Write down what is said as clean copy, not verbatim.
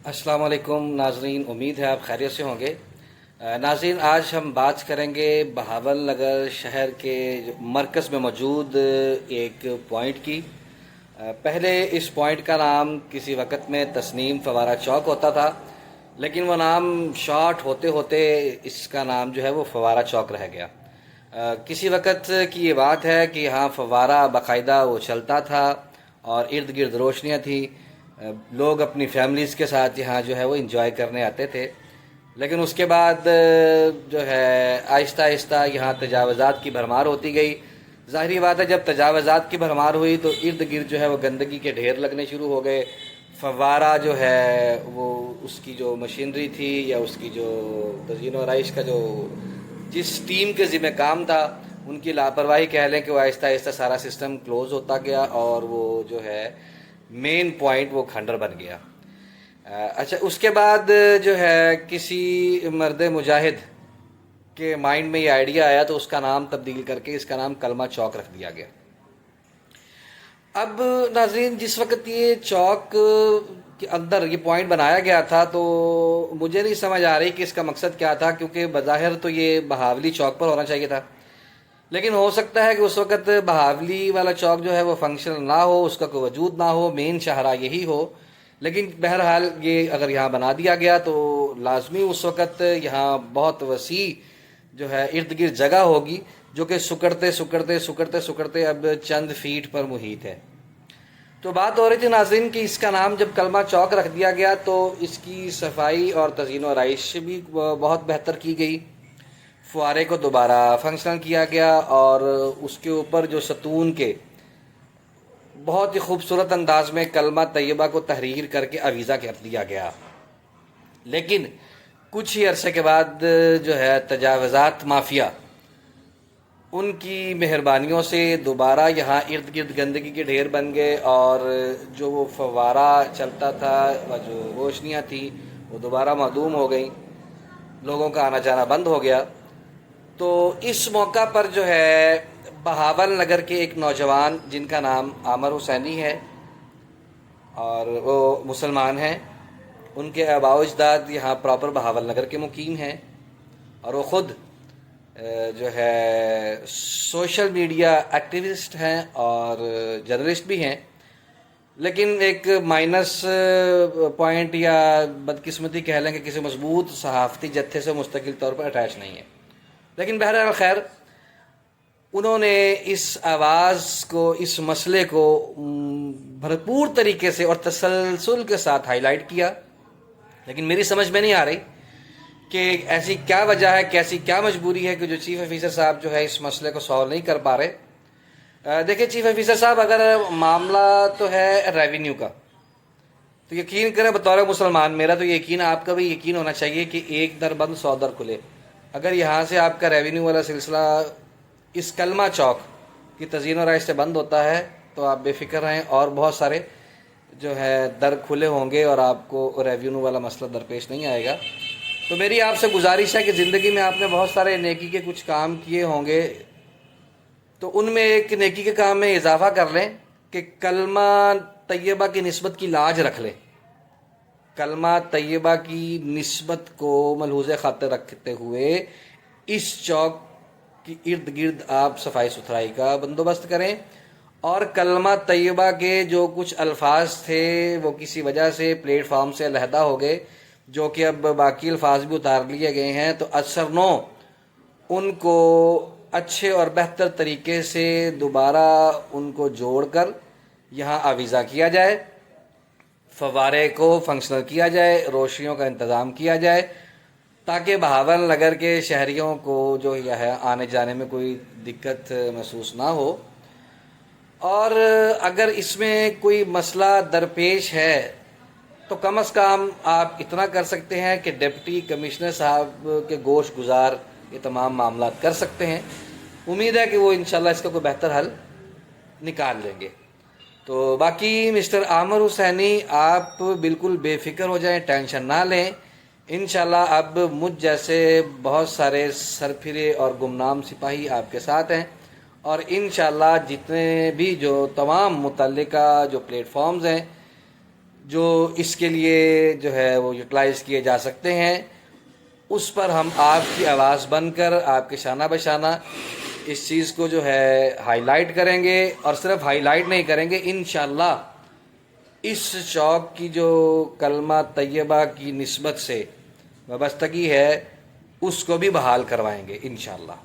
अस्सलाम वालेकुम नाजरीन, उम्मीद है आप खैरियत से होंगे। नाजरीन, आज हम बात करेंगे बहावल नगर शहर के मरकज़ में मौजूद एक पॉइंट की। पहले इस पॉइंट का नाम किसी वक्त में तस्नीम फवारा चौक होता था, लेकिन वो नाम शॉर्ट होते होते इसका नाम जो है वो फवारा चौक रह गया। किसी वक्त की ये बात है कि यहाँ फवारा बाकायदा वो चलता था और इर्द गिर्द रोशनियाँ थी। लोग अपनी फैमिलीज़ के साथ यहाँ जो है वो इंजॉय करने आते थे। लेकिन उसके बाद जो है आहिस्ता आहिस्ता यहाँ तजावज़ात की भरमार होती गई। ज़ाहिरी बात है, जब तजावज़ात की भरमार हुई तो इर्द गिर्द जो है वो गंदगी के ढेर लगने शुरू हो गए। फव्वारा जो है वो उसकी जो मशीनरी थी या उसकी जो तज़ीन व आराइश का जो जिस टीम के ज़िम्मे काम था, उनकी लापरवाही कह लें कि वो आहिस्ता आहिस्ता सारा सिस्टम क्लोज़ होता गया और वो जो है मेन पॉइंट वो खंडर बन गया। अच्छा, उसके बाद जो है किसी मर्द मुजाहिद के माइंड में ये आइडिया आया तो उसका नाम तब्दील करके इसका नाम कलमा चौक रख दिया गया। अब नाजरीन, जिस वक्त ये चौक के अंदर ये पॉइंट बनाया गया था तो मुझे नहीं समझ आ रही कि इसका मकसद क्या था, क्योंकि बज़ाहिर तो ये बहावली चौक पर होना चाहिए था। लेकिन हो सकता है कि उस वक़्त बहावली वाला चौक जो है वो फंक्शनल ना हो, उसका कोई वजूद ना हो, मेन शाहरा यही हो। लेकिन बहरहाल ये अगर यहाँ बना दिया गया तो लाजमी उस वक़्त यहाँ बहुत वसी जो है इर्द गिर्द जगह होगी, जो कि सुकड़ते सुकड़ते सुकड़ते सुकड़ते अब चंद फीट पर मुहित है। तो बात हो रही थी नाज़रीन कि इसका नाम जब कलमा चौक रख दिया गया तो इसकी सफाई और तज़ीन व आराइश भी बहुत बेहतर की गई। फुआरे को दोबारा फंक्शनल किया गया और उसके ऊपर जो सतून के बहुत ही खूबसूरत अंदाज में कलमा तैयबा को तहरीर करके अवीज़ा कर दिया गया। लेकिन कुछ ही अरसे के बाद जो है तजावज़ात माफिया उनकी मेहरबानियों से दोबारा यहाँ इर्द गिर्द गंदगी के ढेर बन गए और जो वो फव्वारा चलता था व जो रोशनियाँ थी वो दोबारा मादूम हो गई, लोगों का आना जाना बंद हो गया। तो इस मौका पर जो है बहावल नगर के एक नौजवान जिनका नाम आमर हुसैनी है और वो मुसलमान हैं, उनके आबाओ अजदाद यहाँ प्रॉपर बहावल नगर के मुकीम हैं और वो ख़ुद जो है सोशल मीडिया एक्टिविस्ट हैं और जर्नलिस्ट भी हैं। लेकिन एक माइनस पॉइंट या बदकिस्मती कह लें कि किसी मजबूत सहाफ़ती जत्थे से मुस्तकिल तौर पर अटैच नहीं है। लेकिन बहरहाल खैर, उन्होंने इस आवाज़ को, इस मसले को भरपूर तरीके से और तसलसल के साथ हाईलाइट किया। लेकिन मेरी समझ में नहीं आ रही कि ऐसी क्या वजह है, कैसी क्या मजबूरी है कि जो चीफ़ ऑफिसर साहब जो है इस मसले को सॉल्व नहीं कर पा रहे। देखिए चीफ़ ऑफिसर साहब, अगर मामला तो है रेवेन्यू का, तो यकीन करें बतौर मुसलमान मेरा तो यकीन, आपका भी यकीन होना चाहिए कि एक दर बंद 100 दर खुले। अगर यहाँ से आपका रेवेन्यू वाला सिलसिला इस कलमा चौक की तज़ीन और आराइश से बंद होता है तो आप बेफिक्र रहें, और बहुत सारे जो है दर खुले होंगे और आपको रेवेन्यू वाला मसला दरपेश नहीं आएगा। तो मेरी आपसे गुजारिश है कि ज़िंदगी में आपने बहुत सारे नेकी के कुछ काम किए होंगे, तो उनमें एक नेकी के काम में इजाफा कर लें कि कलमा तैयबा की निस्बत की लाज रख लें। कलमा तैयबा की निस्बत को मलहूज़े खातिर रखते हुए इस चौक की इर्द गिर्द आप सफाई सुथराई का बंदोबस्त करें, और कलमा तैयबा के जो कुछ अल्फाज थे वो किसी वजह से प्लेटफार्म से अलहदा हो गए, जो कि अब बाकी अल्फाज भी उतार लिए गए हैं, तो असरनो उनको अच्छे और बेहतर तरीके से दोबारा उनको जोड़कर यहाँ आवीज़ा किया जाए, फव्वारे को फंक्शनल किया जाए, रोशनियों का इंतज़ाम किया जाए, ताकि बहावल नगर के शहरियों को जो है आने जाने में कोई दिक्कत महसूस ना हो। और अगर इसमें कोई मसला दरपेश है तो कम अज़ कम आप इतना कर सकते हैं कि डिप्टी कमिश्नर साहब के गोश गुजार ये तमाम मामला कर सकते हैं। उम्मीद है कि वो इंशाल्लाह इसका कोई बेहतर हल निकाल लेंगे। तो बाकी मिस्टर आमर हुसैनी, आप बिल्कुल बेफिक्र हो जाएं, टेंशन ना लें। इंशाल्लाह अब मुझ जैसे बहुत सारे सरफिरे और गुमनाम सिपाही आपके साथ हैं, और इंशाल्लाह जितने भी जो तमाम मुतल्लिका जो प्लेटफॉर्म्स हैं جو اس کے لیے جو ہے وہ یوٹیلائز کیے جا سکتے ہیں، اس پر ہم آپ کی آواز بن کر آپ کے شانہ بشانہ اس چیز کو جو ہے ہائی لائٹ کریں گے، اور صرف ہائی لائٹ نہیں کریں گے، انشاءاللہ اس چوک کی جو کلمہ طیبہ کی نسبت سے وابستگی ہے اس کو بھی بحال کروائیں گے انشاءاللہ۔